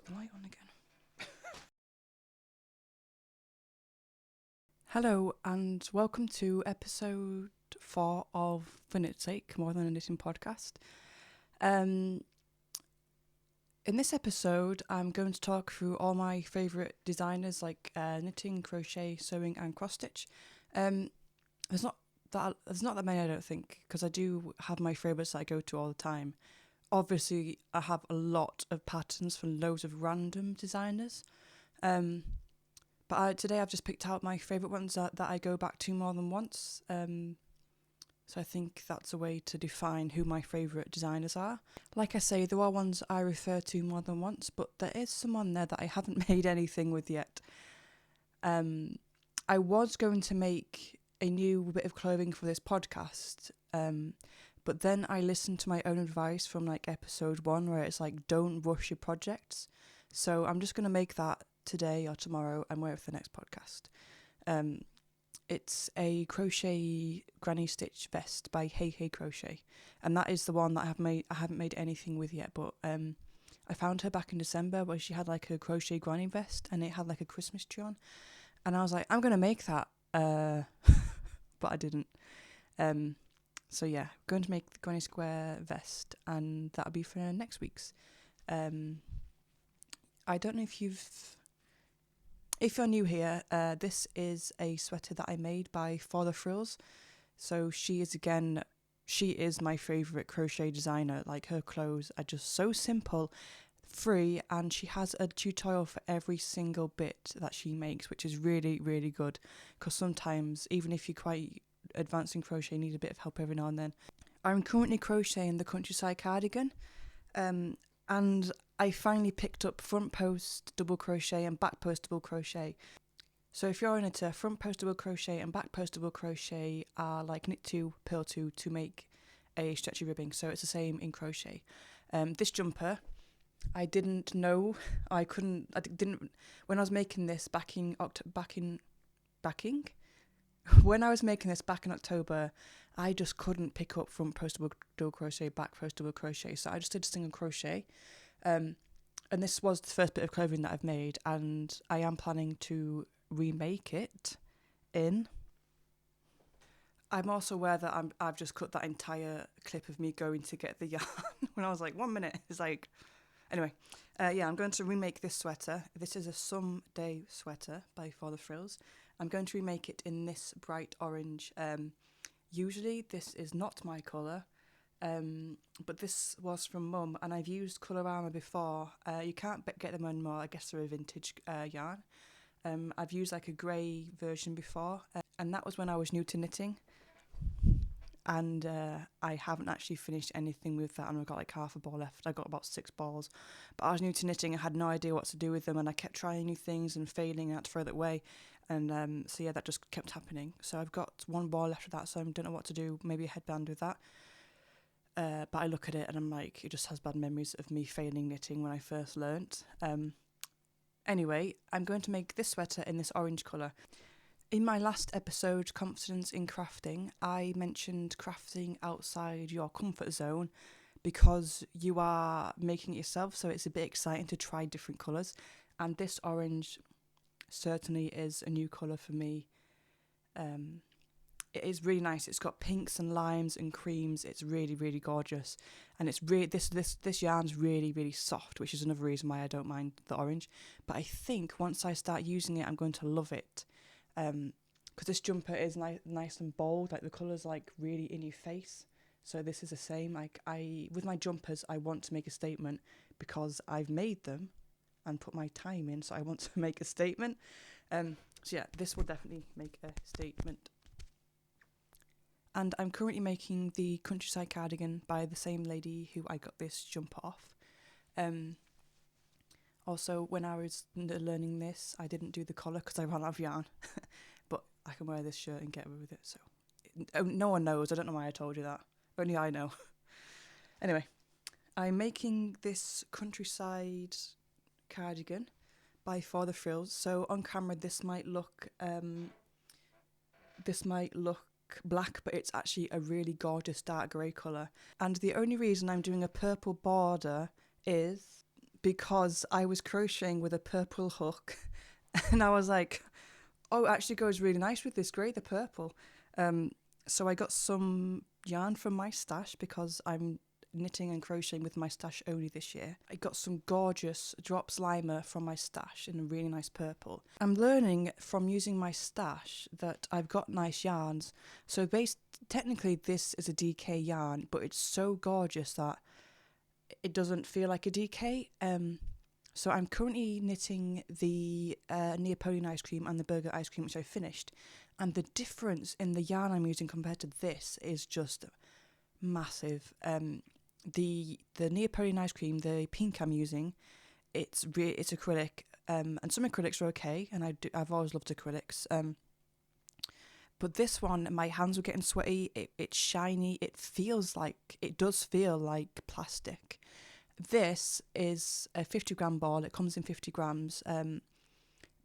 the light on again. Hello and welcome to episode 4 of For Knit's Sake, More Than a Knitting Podcast. In this episode, I'm going to talk through all my favourite designers like knitting, crochet, sewing and cross stitch. There's not that many, I don't think, because I do have my favourites that I go to all the time. Obviously, I have a lot of patterns from loads of random designers. But today I've just picked out my favourite ones that I go back to more than once. So I think that's a way to define who my favourite designers are. Like I say, there are ones I refer to more than once, but there is some on there that I haven't made anything with yet. I was going to make a new bit of clothing for this podcast, but then I listened to my own advice from like episode 1 where it's like, don't rush your projects. So I'm just going to make that today or tomorrow and wait for the next podcast. It's a crochet granny stitch vest by Hey Crochet, and that is the one that I haven't made anything with yet, but I found her back in December where she had like a crochet granny vest and it had like a Christmas tree on, and I was like, I'm going to make that, but I didn't. So yeah, I'm going to make the granny square vest, and that'll be for next week's. I don't know if you're new here, this is a sweater that I made by For the Frills. So she is my favourite crochet designer. Like, her clothes are just so simple, free, and she has a tutorial for every single bit that she makes, which is really, really good. Because sometimes, even if you're quite advanced in crochet, you need a bit of help every now and then. I'm currently crocheting the Countryside Cardigan, and I finally picked up front post double crochet and back post double crochet. So if you're a knitter, front post double crochet and back post double crochet are like knit 2, purl 2 to make a stretchy ribbing. So it's the same in crochet. This jumper, I didn't know, when I was making this when I was making this back in October, I just couldn't pick up front post double crochet, back post double crochet. So I just did single crochet. And this was the first bit of clothing that I've made, and I am planning to remake it in. I'm also aware that I've just cut that entire clip of me going to get the yarn when I was like, 1 minute. It's like, anyway, yeah, I'm going to remake this sweater. This is a Someday sweater by For the Frills. I'm going to remake it in this bright orange. Usually this is not my colour, but this was from Mum, and I've used Colorama before. You can't get them anymore. I guess they're a vintage yarn. I've used like a grey version before, and that was when I was new to knitting. And I haven't actually finished anything with that, and I've got like half a ball left. I got about 6 balls, but I was new to knitting. I had no idea what to do with them, and I kept trying new things and failing. I had to throw that away, and so yeah, that just kept happening. So I've got 1 ball left of that, so I don't know what to do. Maybe a headband with that. But I look at it and I'm like, it just has bad memories of me failing knitting when I first learnt. Anyway, I'm going to make this sweater in this orange colour. In my last episode, Confidence in Crafting, I mentioned crafting outside your comfort zone because you are making it yourself, so it's a bit exciting to try different colours. And this orange certainly is a new colour for me. It is really nice. It's got pinks and limes and creams. It's really, really gorgeous. And it's really this yarn's really, really soft, which is another reason why I don't mind the orange. But I think once I start using it, I'm going to love it. Because this jumper is nice and bold, like the colour's like really in your face. So this is the same. Like with my jumpers, I want to make a statement because I've made them and put my time in. So I want to make a statement. So yeah, this will definitely make a statement. And I'm currently making the Countryside Cardigan by the same lady who I got this jumper off. Also, when I was learning this, I didn't do the collar because I ran out of yarn. But I can wear this shirt and get away with it. So no one knows. I don't know why I told you that. Only I know. Anyway, I'm making this Countryside Cardigan by For the Frills. So on camera, this might look black, but it's actually a really gorgeous dark grey colour. And the only reason I'm doing a purple border is because I was crocheting with a purple hook and I was like, oh, it actually goes really nice with this grey, the purple. So I got some yarn from my stash because I'm knitting and crocheting with my stash only this year. I got some gorgeous drops limer from my stash in a really nice purple. I'm learning from using my stash that I've got nice yarns. So technically this is a DK yarn, but it's so gorgeous that it doesn't feel like a DK. So I'm currently knitting the Neapolitan ice cream and the burger ice cream, which I finished. And the difference in the yarn I'm using compared to this is just massive. The Neapolitan ice cream, the pink I'm using, it's acrylic, and some acrylics are okay, and I've always loved acrylics. But this one, my hands were getting sweaty. It's shiny. It does feel like plastic. This is a 50-gram ball. It comes in 50 grams.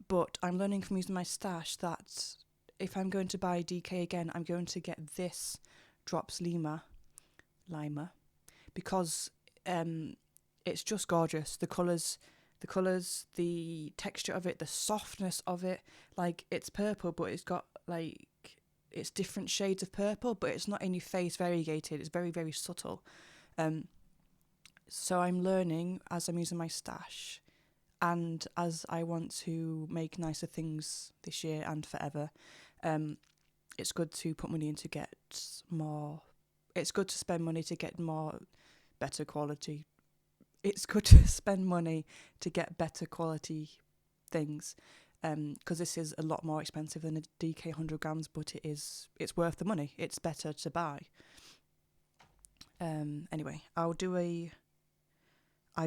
But I'm learning from using my stash that if I'm going to buy DK again, I'm going to get this drops limer, because it's just gorgeous. The colours, the texture of it, the softness of it. Like, it's purple, but it's got it's different shades of purple, but it's not in your face variegated. It's very, very subtle. So I'm learning as I'm using my stash, and as I want to make nicer things this year and forever. It's good to put money in to get more. It's good to spend money to get better quality. It's good to spend money to get better quality things. Because this is a lot more expensive than a DK 100 grams, but it's worth the money. It's better to buy. Anyway, I'm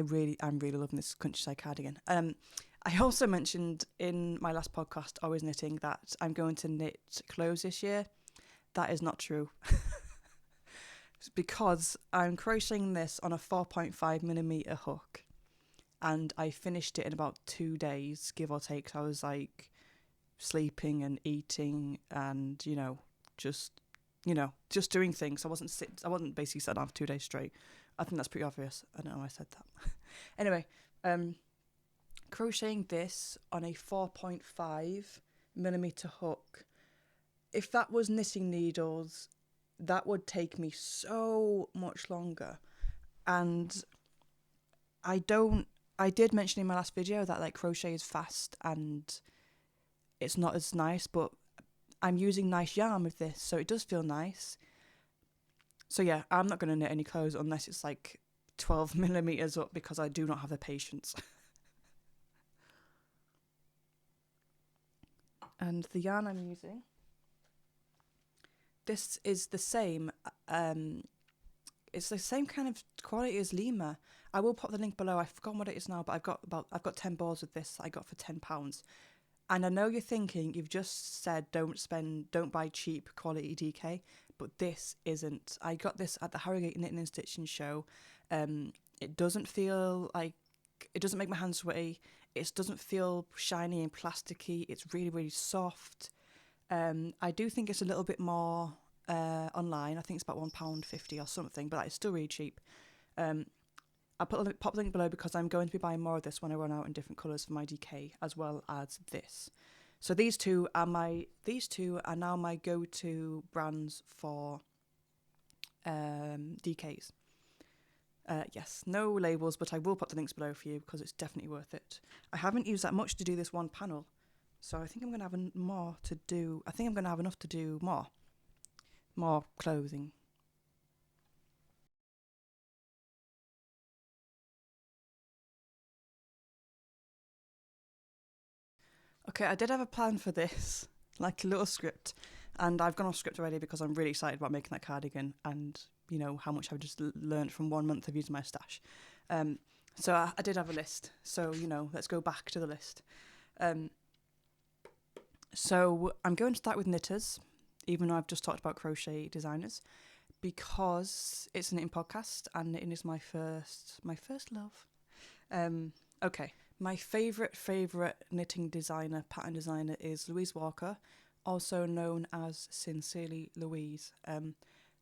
really loving this countryside cardigan. I also mentioned in my last podcast, Always Knitting, that I'm going to knit clothes this year. That is not true. Because I'm crocheting this on a 4.5mm hook. And I finished it in about 2 days, give or take. So I was sleeping and eating and, just doing things. I wasn't basically sat down for 2 days straight. I think that's pretty obvious. I don't know why I said that. Anyway, crocheting this on a 4.5mm hook. If that was knitting needles, that would take me so much longer. And I did mention in my last video that crochet is fast and it's not as nice, but I'm using nice yarn with this, so it does feel nice. So yeah, I'm not going to knit any clothes unless it's 12mm up, because I do not have the patience. And the yarn I'm using, this is the same. It's the same kind of quality as Lima. I will pop the link below. I've forgotten what it is now, but I've got 10 balls of this I got for £10. And I know you're thinking, you've just said don't buy cheap quality DK, but this isn't. I got this at the Harrogate Knitting and Stitching show. It doesn't make my hands sweaty. It doesn't feel shiny and plasticky. It's really, really soft. I do think it's a little bit more online. I think it's about £1.50 or something, but that is still really cheap. I'll pop the link below because I'm going to be buying more of this when I run out in different colours for my DK, as well as this. So these two are now my go-to brands for DKs. Yes, no labels, but I will put the links below for you because it's definitely worth it. I haven't used that much to do this one panel, so I think I'm going to have more to do. I think I'm going to have enough to do more clothing. Okay, I did have a plan for this, like a little script, and I've gone off script already because I'm really excited about making that cardigan and, how much I've just learned from 1 month of using my stash. So I did have a list, so, let's go back to the list. So I'm going to start with knitters, even though I've just talked about Crochet Designers, because it's a knitting podcast and knitting is my first love. Okay. My favourite knitting designer, pattern designer, is Louise Walker, also known as Sincerely Louise.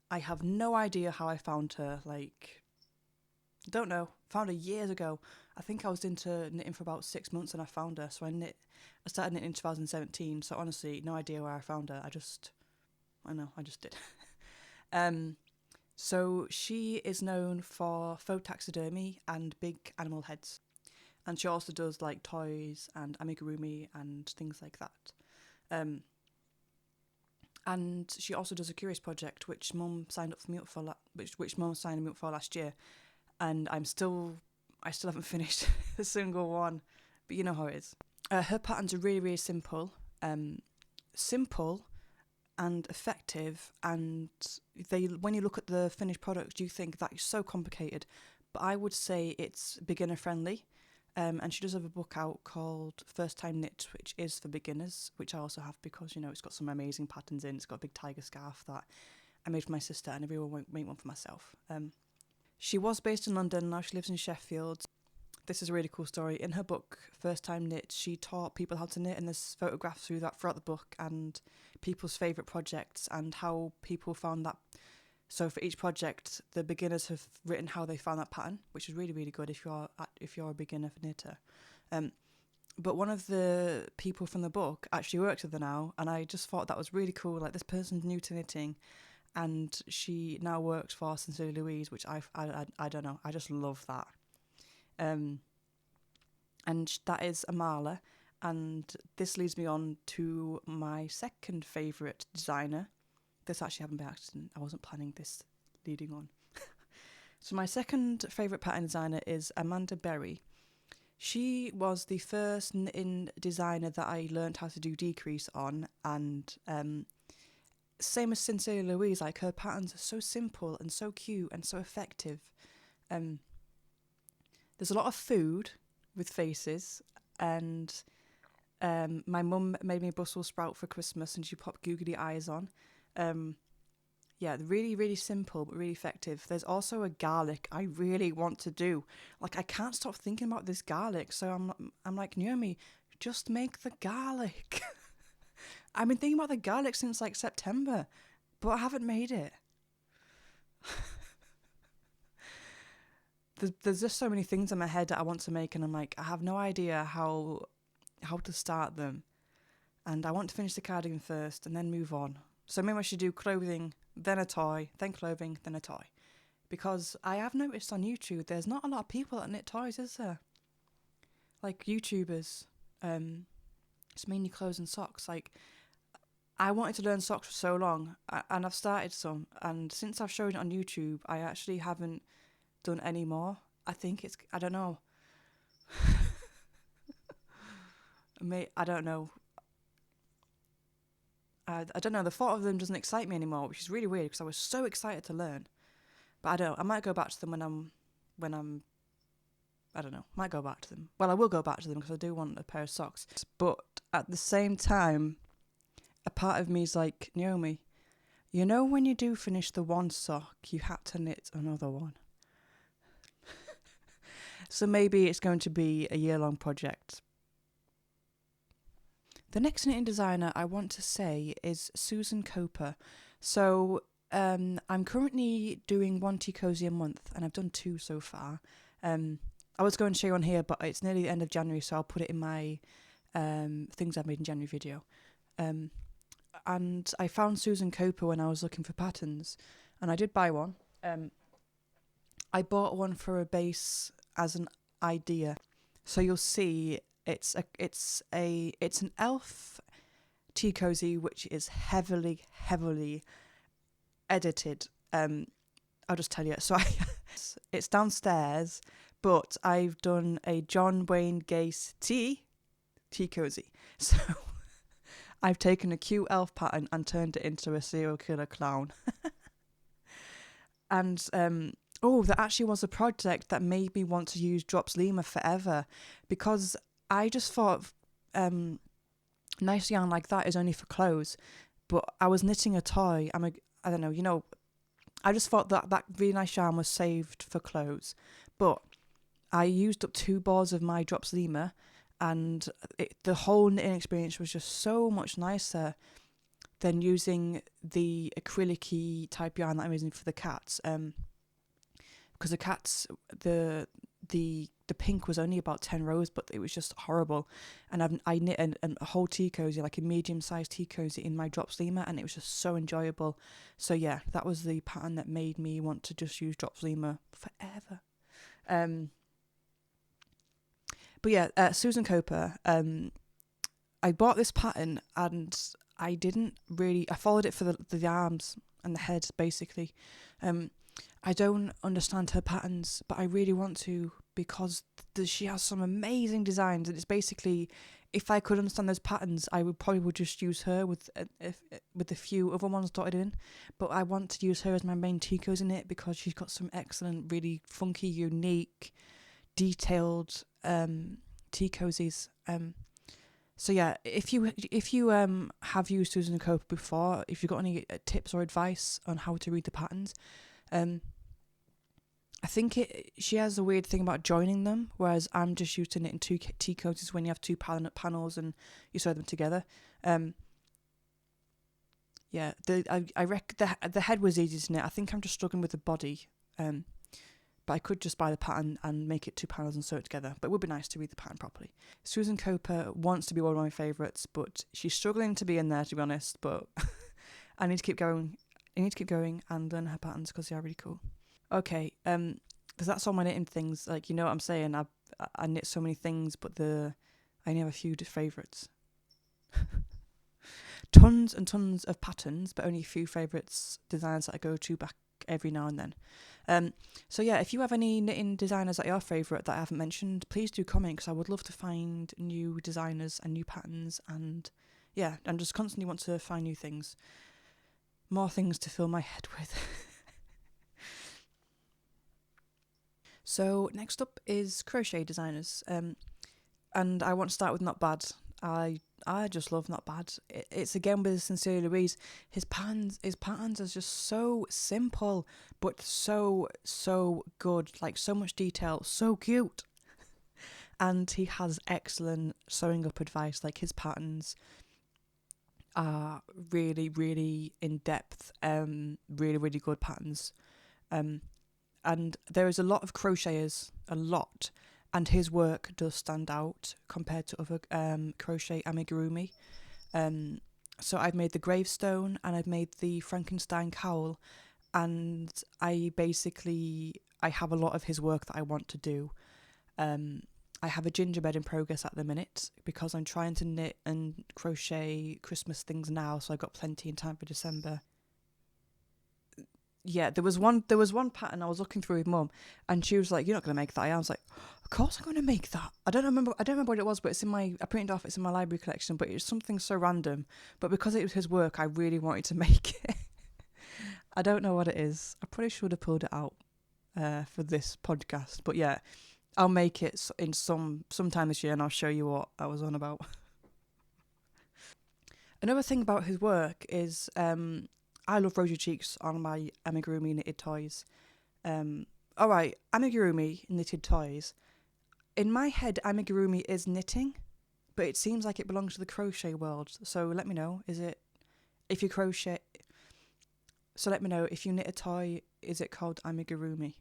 I have no idea how I found her. I don't know. Found her years ago. I think I was into knitting for about 6 months and I found her. So I started knitting in 2017. So honestly, no idea where I found her. I just did. So she is known for faux taxidermy and big animal heads. And she also does like toys and amigurumi and things like that. And she also does a curious project, which Mum signed me up for last year, and I still haven't finished a single one, but you know how it is. Her patterns are really, really simple, simple and effective, and when you look at the finished product, you think that is so complicated, but I would say it's beginner friendly. And she does have a book out called First Time Knit, which is for beginners, which I also have because, you know, it's got some amazing patterns in. It's got a big tiger scarf that I made for my sister and I really want to make one for myself. She was based in London, now she lives in Sheffield. This is a really cool story. In her book, First Time Knit, she taught people how to knit, and there's photographs throughout the book and people's favourite projects and how people found that. So for each project, the beginners have written how they found that pattern, which is really, really good if you're a beginner knitter. But one of the people from the book actually works with her now, and I just thought that was really cool. Like, this person's new to knitting, and she now works for Sincerely Louise, which I don't know. I just love that. And that is Amala, and this leads me on to my second favourite designer. This actually happened by accident. I wasn't planning this leading on. So my second favourite pattern designer is Amanda Berry. She was the first knitting designer that I learned how to do decrease on, and same as Sincerely Louise, like, her patterns are so simple and so cute and so effective. There's a lot of food with faces, and my mum made me Brussels sprout for Christmas and she popped googly eyes on. Yeah, really, really simple but really effective. There's also a garlic I really want to do. Like, I can't stop thinking about this garlic, so I'm like, Naomi, just make the garlic. I've been thinking about the garlic since like September, but I haven't made it. There's just so many things in my head that I want to make, and I'm like, I have no idea how to start them. And I want to finish the cardigan first and then move on. So maybe I should do clothing, then a toy, then clothing, then a toy. Because I have noticed on YouTube, there's not a lot of people that knit toys, is there? Like, YouTubers. It's mainly clothes and socks. Like, I wanted to learn socks for so long, and I've started some. And since I've showed it on YouTube, I actually haven't done any more. I don't know. I don't know. I don't know, the thought of them doesn't excite me anymore, which is really weird because I was so excited to learn. But I don't know, I might go back to them I don't know, might go back to them. Well, I will go back to them because I do want a pair of socks. But at the same time, a part of me is like, Naomi, you know when you do finish the one sock, you had to knit another one. So maybe it's going to be a year-long project. The next knitting designer I want to say is Susan Coper. So I'm currently doing 1 tea cozy a month, and I've done 2 so far. I was going to show you on here, but it's nearly the end of January, so I'll put it in my things I've made in January video. And I found Susan Coper when I was looking for patterns, and I did buy one. I bought one for a base as an idea, so you'll see it's an elf tea cozy which is heavily edited. I'll just tell you. So it's downstairs, but I've done a John Wayne Gacy tea cozy. So I've taken a cute elf pattern and turned it into a serial killer clown. And there actually was a project that made me want to use Drops Lima forever, because I just thought nice yarn like that is only for clothes, but I was knitting a toy. I don't know, I just thought that really nice yarn was saved for clothes, but I used up 2 balls of my Drops Lima, and the whole knitting experience was just so much nicer than using the acrylic-y type yarn that I'm using for the cats. because the cats, the pink was only about 10 rows, but it was just horrible. And I knit a whole tea cozy, like a medium-sized tea cozy, in my drop sleemer, and it was just so enjoyable. So yeah, that was the pattern that made me want to just use drop sleemer forever. But yeah, Susan Coper, I bought this pattern and I followed it for the arms and the head, basically. I don't understand her patterns, but I really want to, because she has some amazing designs, and it's basically, if I could understand those patterns, I would just use her with a few other ones dotted in. But I want to use her as my main tea cozy in it, because she's got some excellent, really funky, unique, detailed tea cozies. So yeah, if you have used Susan Cope before, if you've got any tips or advice on how to read the patterns, I think she has a weird thing about joining them, whereas I'm just used to knitting two tea cozies when you have two panels and you sew them together. Yeah, the head was easy to knit. I think I'm just struggling with the body. But I could just buy the pattern and make it two panels and sew it together. But it would be nice to read the pattern properly. Susan Coper wants to be one of my favourites, but she's struggling to be in there, to be honest. But I need to keep going. And learn her patterns, because they are really cool. Okay, because that's all my knitting things. Like, you know what I'm saying? I knit so many things, but I only have a few favourites. Tons and tons of patterns, but only a few favourites, designs that I go to back every now and then. So yeah, if you have any knitting designers that are your favourite that I haven't mentioned, please do comment, because I would love to find new designers and new patterns, and yeah, and just constantly want to find new things, more things to fill my head with. So next up is Crochet Designers, and I want to start with Not Bad. I just love Not Bad. It's again with Sincere Louise. His patterns are just so simple, but so good. Like, so much detail, so cute. And he has excellent sewing up advice. Like, his patterns are really, really in depth. Really, really good patterns. And there is a lot of crocheters, and his work does stand out compared to other crochet amigurumi. So I've made the gravestone, and I've made the Frankenstein cowl, and I have a lot of his work that I want to do. I have a gingerbread in progress at the minute, because I'm trying to knit and crochet Christmas things now, so I've got plenty in time for December. Yeah, there was one pattern I was looking through with Mum, and she was like, "You're not going to make that." I was like, "Of course I'm going to make that." I don't remember what it was, but I printed off. It's in my library collection, but it's something so random. But because it was his work, I really wanted to make it. I don't know what it is. I probably should have pulled it out for this podcast, but yeah, I'll make it in sometime this year, and I'll show you what I was on about. Another thing about his work is I love rosy cheeks on my amigurumi knitted toys. Alright, amigurumi knitted toys. In my head, amigurumi is knitting, but it seems like it belongs to the crochet world. So let me know, if you crochet... So let me know, if you knit a toy, is it called amigurumi?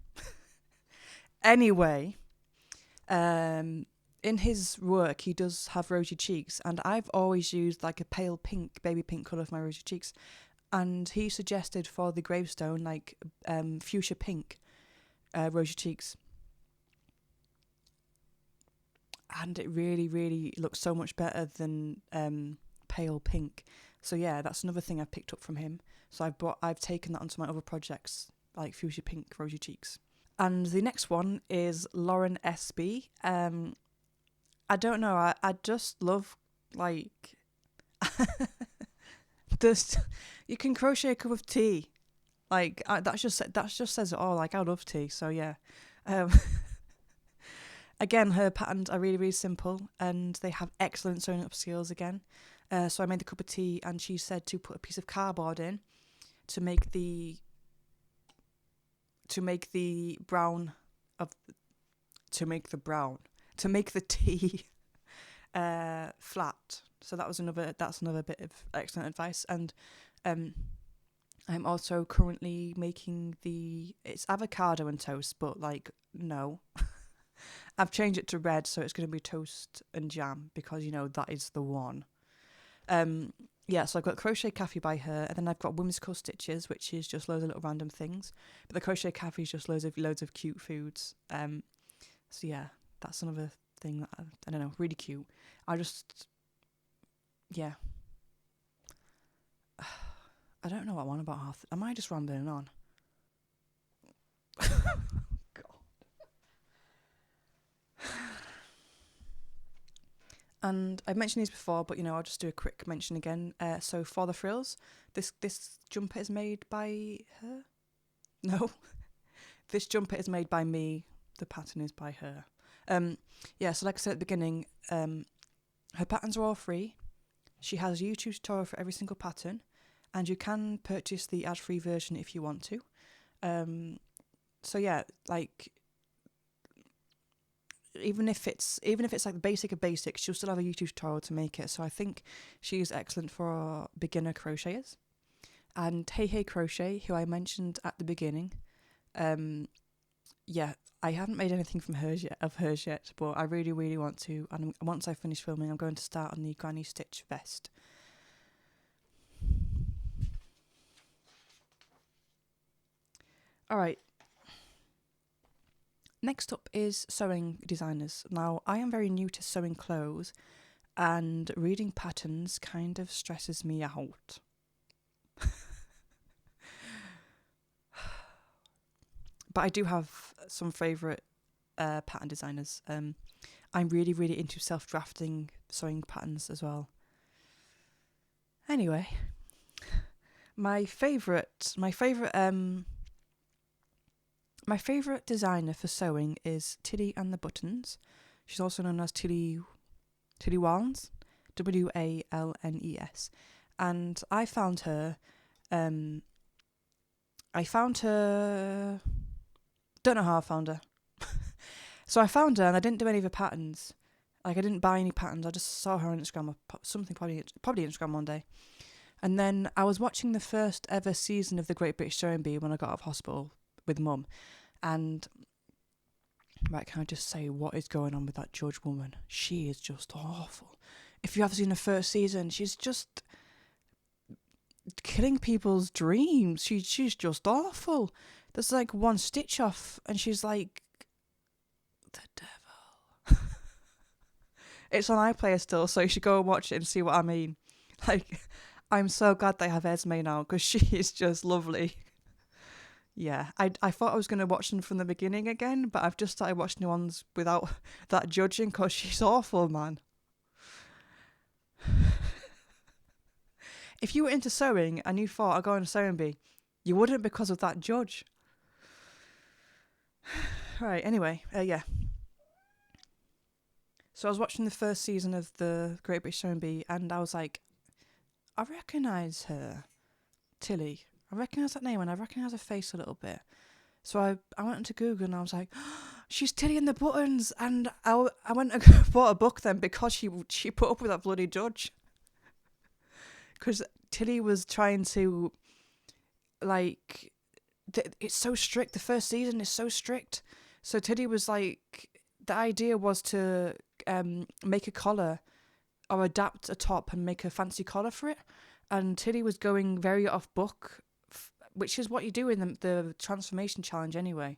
Anyway, in his work, he does have rosy cheeks, and I've always used like a pale pink, baby pink colour for my rosy cheeks. And he suggested for the gravestone, like fuchsia pink rosy cheeks. And it really, really looks so much better than pale pink. So yeah, that's another thing I've picked up from him. So I've taken that onto my other projects, like fuchsia pink rosy cheeks. And the next one is Lauren Espy. I don't know, I just love, like... You can crochet a cup of tea, like that just says it all. Like, I love tea, so yeah. Again, her patterns are really, really simple, and they have excellent sewing up skills again. So I made the cup of tea, and she said to put a piece of cardboard in to make the tea flat. So that's another bit of excellent advice. And I'm also currently making it's avocado and toast, but like, no. I've changed it to red, so it's going to be toast and jam because, that is the one. Yeah, so I've got Crochet Cafe by her, and then I've got Whimsical Stitches, which is just loads of little random things. But the Crochet Cafe is just loads of cute foods. So yeah, that's another thing that I don't know, really cute. Yeah. I don't know what I want about half. Am I just rambling on? God. And I've mentioned these before, but I'll just do a quick mention again. So for the frills, this jumper is made by her. No, this jumper is made by me. The pattern is by her. Yeah. So like I said at the beginning, her patterns are all free. She has a YouTube tutorial for every single pattern, and you can purchase the ad-free version if you want to. So yeah, like even if it's like the basic of basics, she'll still have a YouTube tutorial to make it. So I think she is excellent for beginner crocheters. And Hey Crochet, who I mentioned at the beginning, yeah, I haven't made anything from hers yet, but I really, really want to. And once I finish filming, I'm going to start on the Granny Stitch vest. All right. Next up is sewing designers. Now, I am very new to sewing clothes, and reading patterns kind of stresses me out. But I do have some favourite pattern designers. I'm really, really into self-drafting sewing patterns as well. Anyway, my favourite designer for sewing is Tilly and the Buttons. She's also known as Tilly Walnes, Walnes, and I found her. Don't know how I found her. So I found her and I didn't do any of her patterns. Like I didn't buy any patterns. I just saw her on Instagram or something, probably Instagram one day. And then I was watching the first ever season of The Great British Sewing Bee when I got out of hospital with Mum. And right, can I just say what is going on with that Judge woman? She is just awful. If you have seen the first season, she's just killing people's dreams. She's just awful. There's like one stitch off and she's like, the devil. It's on iPlayer still, so you should go and watch it and see what I mean. Like, I'm so glad they have Esme now because she is just lovely. Yeah, I thought I was going to watch them from the beginning again, but I've just started watching the ones without that judging because she's awful, man. If you were into sewing and you thought I'd go on a sewing bee, you wouldn't because of that judge. Right, anyway, yeah. So I was watching the first season of The Great British Sewing Bee and I was like, I recognise her, Tilly. I recognise that name and I recognise her face a little bit. So I went into Google and I was like, oh, she's Tilly and the Buttons. And I went and bought a book then because she put up with that bloody judge. Because Tilly was trying to, like, it's so strict. The first season is so strict. So Tilly was like, the idea was to make a collar or adapt a top and make a fancy collar for it. And Tilly was going very off book, which is what you do in the transformation challenge anyway.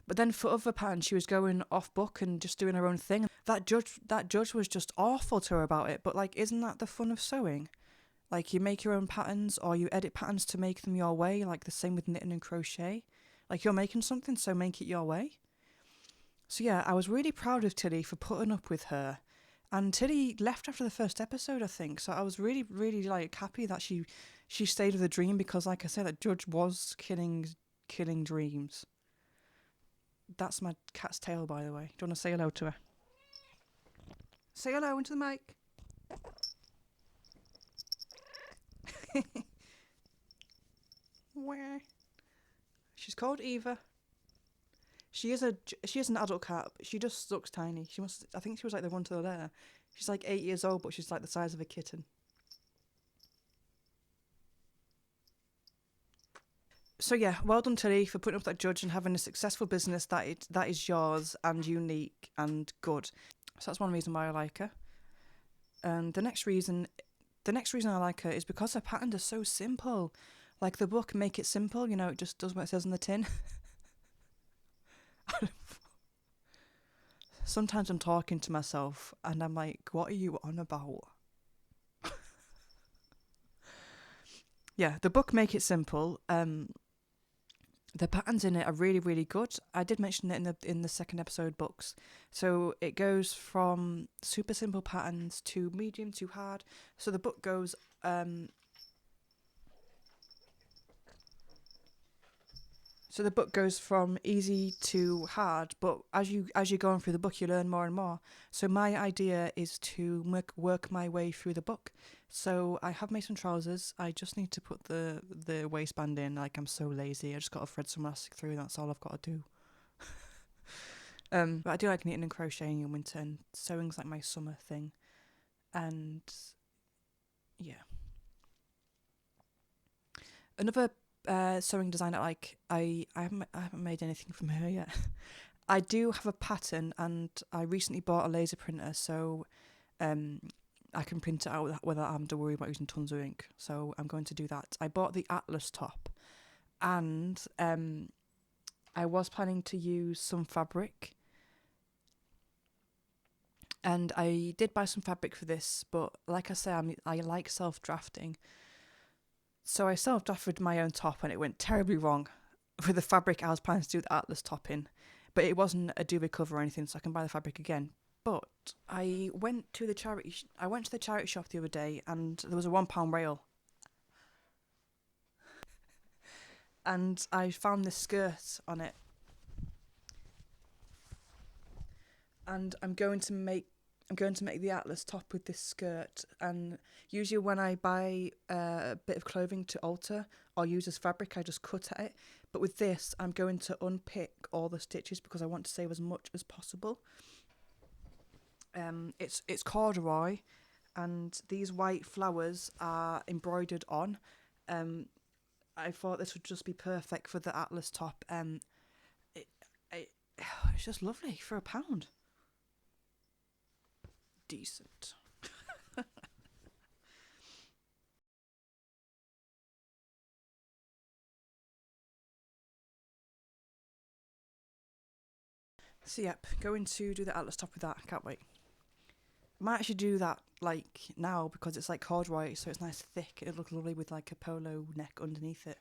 But then for other patterns, she was going off book and just doing her own thing. That judge was just awful to her about it. But like, isn't that the fun of sewing? Like, you make your own patterns or you edit patterns to make them your way, like the same with knitting and crochet. Like, you're making something, so make it your way. So yeah, I was really proud of Tilly for putting up with her. And Tilly left after the first episode, I think. So I was really, really like happy that she stayed with the dream because, like I said, that judge was killing dreams. That's my cat's tail, by the way. Do you want to say hello to her? Say hello into the mic. Where? She's called Eva. She is an adult cat. She just looks tiny. I think she was like the one to the there. She's like 8 years old, but she's like the size of a kitten. So yeah, well done, Tilly, for putting up that judge and having a successful business that is yours and unique and good. So that's one reason why I like her. And the next reason I like her is because her patterns are so simple. Like the book Make It Simple, you know, it just does what it says on the tin. Sometimes I'm talking to myself and I'm like, what are you on about? Yeah, the book Make It Simple. The patterns in it are really, really good. I did mention it in the second episode books. So it goes from super simple patterns to medium to hard. So the book goes from easy to hard, but as you're going through the book, you learn more and more. So my idea is to work my way through the book. So I have made some trousers. I just need to put the waistband in. Like, I'm so lazy. I just got to thread some elastic through. That's all I've got to do. But I do like knitting and crocheting in winter, and sewing's like my summer thing. And yeah, another sewing designer I haven't made anything from her yet. I do have a pattern, and I recently bought a laser printer, so I can print it out without having to worry about using tons of ink. So I'm going to do that. I bought the Atlas top, and I was planning to use some fabric. And I did buy some fabric for this, but like I say, I like self-drafting. So I self-drafted my own top, and it went terribly wrong with the fabric I was planning to do the Atlas top in. But it wasn't a duvet cover or anything, so I can buy the fabric again. But I went to the charity shop the other day, and there was a £1 rail. And I found this skirt on it. And I'm going to make the Atlas top with this skirt. And usually when I buy a bit of clothing to alter or use as fabric, I just cut at it. But with this, I'm going to unpick all the stitches because I want to save as much as possible. It's corduroy, and these white flowers are embroidered on. I thought this would just be perfect for the Atlas top. It, it's just lovely for £1. Decent. So yep, going to do the Atlas top with that. I can't wait. I might actually do that like now because it's like corduroy, so it's nice thick. It looks lovely with like a polo neck underneath it.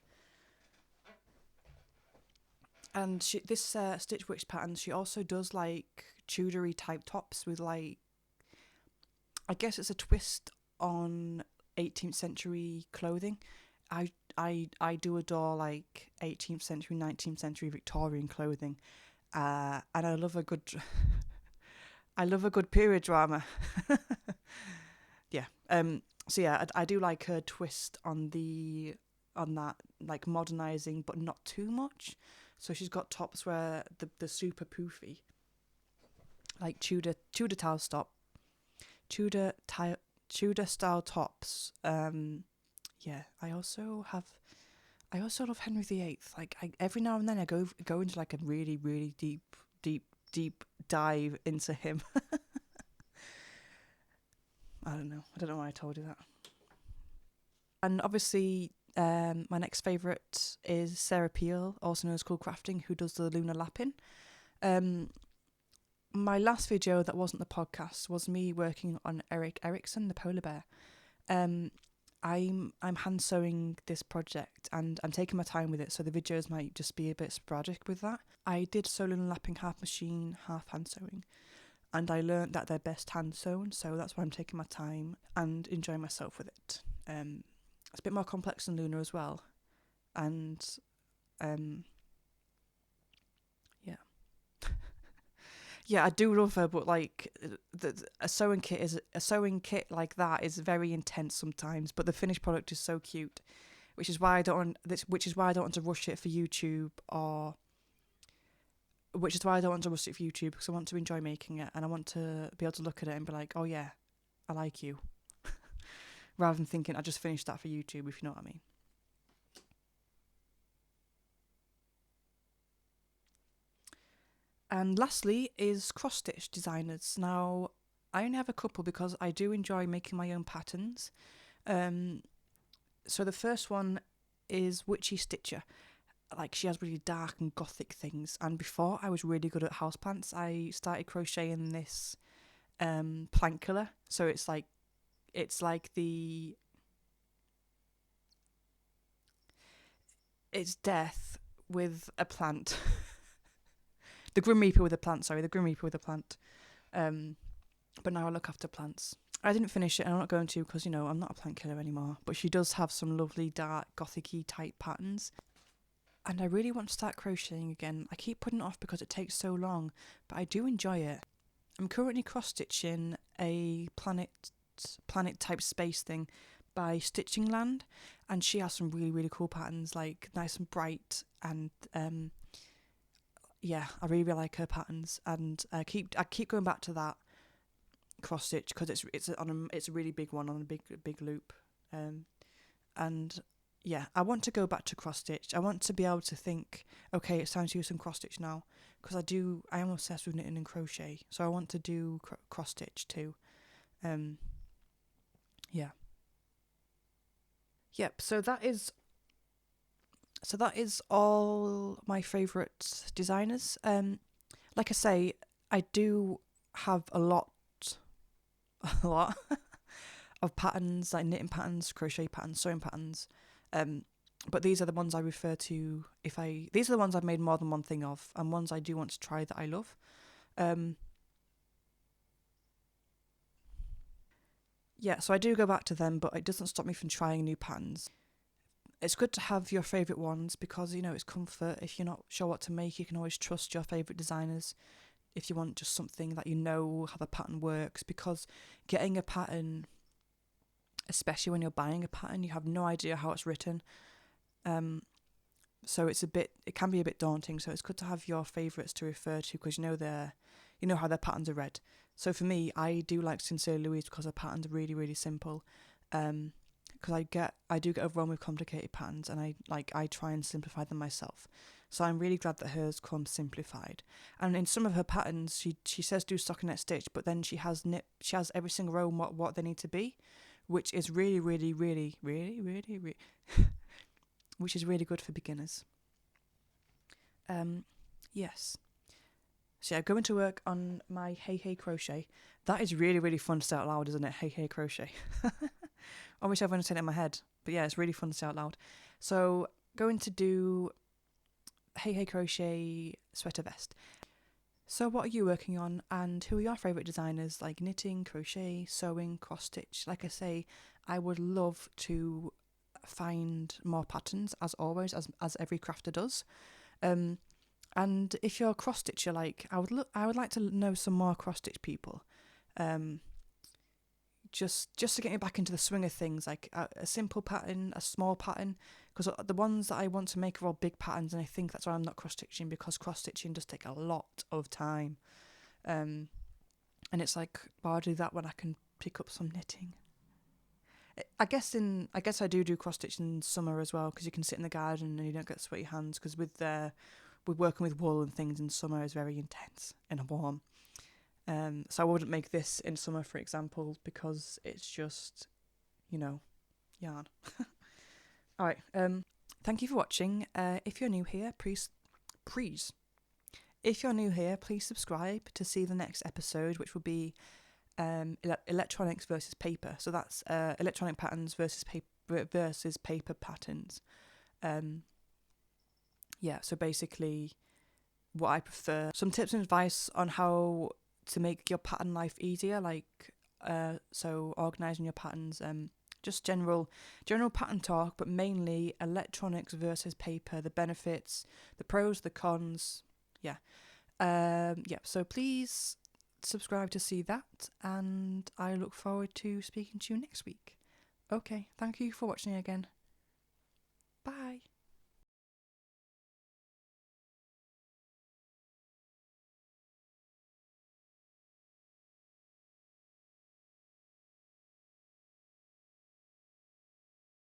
And this Stitch Witch pattern, she also does like Tudory type tops with like, I guess it's a twist on 18th century clothing. I do adore like 18th century, 19th century Victorian clothing, and I love a good period drama. Yeah. So yeah, I do like her twist on that, like modernizing, but not too much. So she's got tops where the super poofy, like Tudor style tops. Yeah. I also love Henry VIII. Like every now and then I go into like a really really deep dive into him. I don't know why I told you that. And obviously, my next favourite is Sarah Peale, also known as Cool Crafting, who does the lunar lapping. My last video that wasn't the podcast was me working on Eric Erickson, the polar bear. I'm hand sewing this project, and I'm taking my time with it, so the videos might just be a bit sporadic with that. I did sew lunar lapping half machine, half hand sewing, and I learnt that they're best hand sewn, so that's why I'm taking my time and enjoying myself with it. It's a bit more complex than lunar as well, and yeah. Yeah, I do love her, but like a sewing kit like that is very intense sometimes. But the finished product is so cute, which is why I don't want to rush it for YouTube, because I want to enjoy making it, and I want to be able to look at it and be like, oh yeah, I like you, rather than thinking I just finished that for YouTube, if you know what I mean. And lastly is Cross Stitch Designers. Now, I only have a couple because I do enjoy making my own patterns. So the first one is Witchy Stitcher. Like, she has really dark and gothic things. And before I was really good at houseplants, I started crocheting this plankula. So it's like it's death with a plant. The Grim Reaper with a plant, sorry, the Grim Reaper with a plant. But now I look after plants. I didn't finish it, and I'm not going to because, you know, I'm not a plant killer anymore. But she does have some lovely dark gothic-y type patterns. And I really want to start crocheting again. I keep putting it off because it takes so long, but I do enjoy it. I'm currently cross-stitching a planet type space thing by Stitching Land, and she has some really, really cool patterns, like nice and bright, and yeah, I really, really like her patterns, and I keep going back to that cross stitch because it's a really big one on a big loop, and yeah, I want to go back to cross stitch. I want to be able to think, okay, it's time to use some cross stitch now, because I am obsessed with knitting and crochet, so I want to do cross stitch too. Yeah. Yep. So that is all my favourite designers. Like I say, I do have a lot of patterns, like knitting patterns, crochet patterns, sewing patterns. But these are the ones I refer to these are the ones I've made more than one thing of, and ones I do want to try that I love. Yeah, so I do go back to them, but it doesn't stop me from trying new patterns. It's good to have your favourite ones because, you know, it's comfort. If you're not sure what to make, you can always trust your favourite designers if you want just something that you know how the pattern works, because getting a pattern, especially when you're buying a pattern, you have no idea how it's written. So it can be a bit daunting. So it's good to have your favourites to refer to because you know how their patterns are read. So for me, I do like Sincere Louise because her patterns are really, really simple. Because I do get overwhelmed with complicated patterns, and I try and simplify them myself. So I'm really glad that hers come simplified. And in some of her patterns, she says do stockinette stitch, but then she has every single row what they need to be, which is really, really, really, really, really, really which is really good for beginners. Yes. So yeah, going to work on my Hey Hey Crochet. That is really, really fun to say out loud, isn't it? Hey Hey Crochet. I wish I've only said it in my head, but yeah, it's really fun to say out loud. So going to do Hey Hey Crochet sweater vest. So what are you working on, and who are your favourite designers, like knitting, crochet, sewing, cross stitch? Like I say, I would love to find more patterns, as always, as every crafter does. And if you're a cross stitcher, like I would like to know some more cross stitch people. Just to get me back into the swing of things, like a simple pattern, a small pattern, because the ones that I want to make are all big patterns, and I think that's why I'm not cross stitching, because cross stitching does take a lot of time. And it's like, why well, do that when I can pick up some knitting? I guess I do cross stitch in summer as well, because you can sit in the garden and you don't get sweaty hands, because with working with wool and things in summer is very intense and warm. So I wouldn't make this in summer, for example, because it's just, yarn. All right. Thank you for watching. If you're new here, please. If you're new here, please subscribe to see the next episode, which will be electronics versus paper. So that's electronic patterns versus paper patterns. Yeah. So basically, what I prefer, some tips and advice on how to make your pattern life easier, like so organising your patterns, just general pattern talk, but mainly electronics versus paper, the benefits, the pros, the cons. Yeah. So please subscribe to see that, and I look forward to speaking to you next week. Okay, thank you for watching again.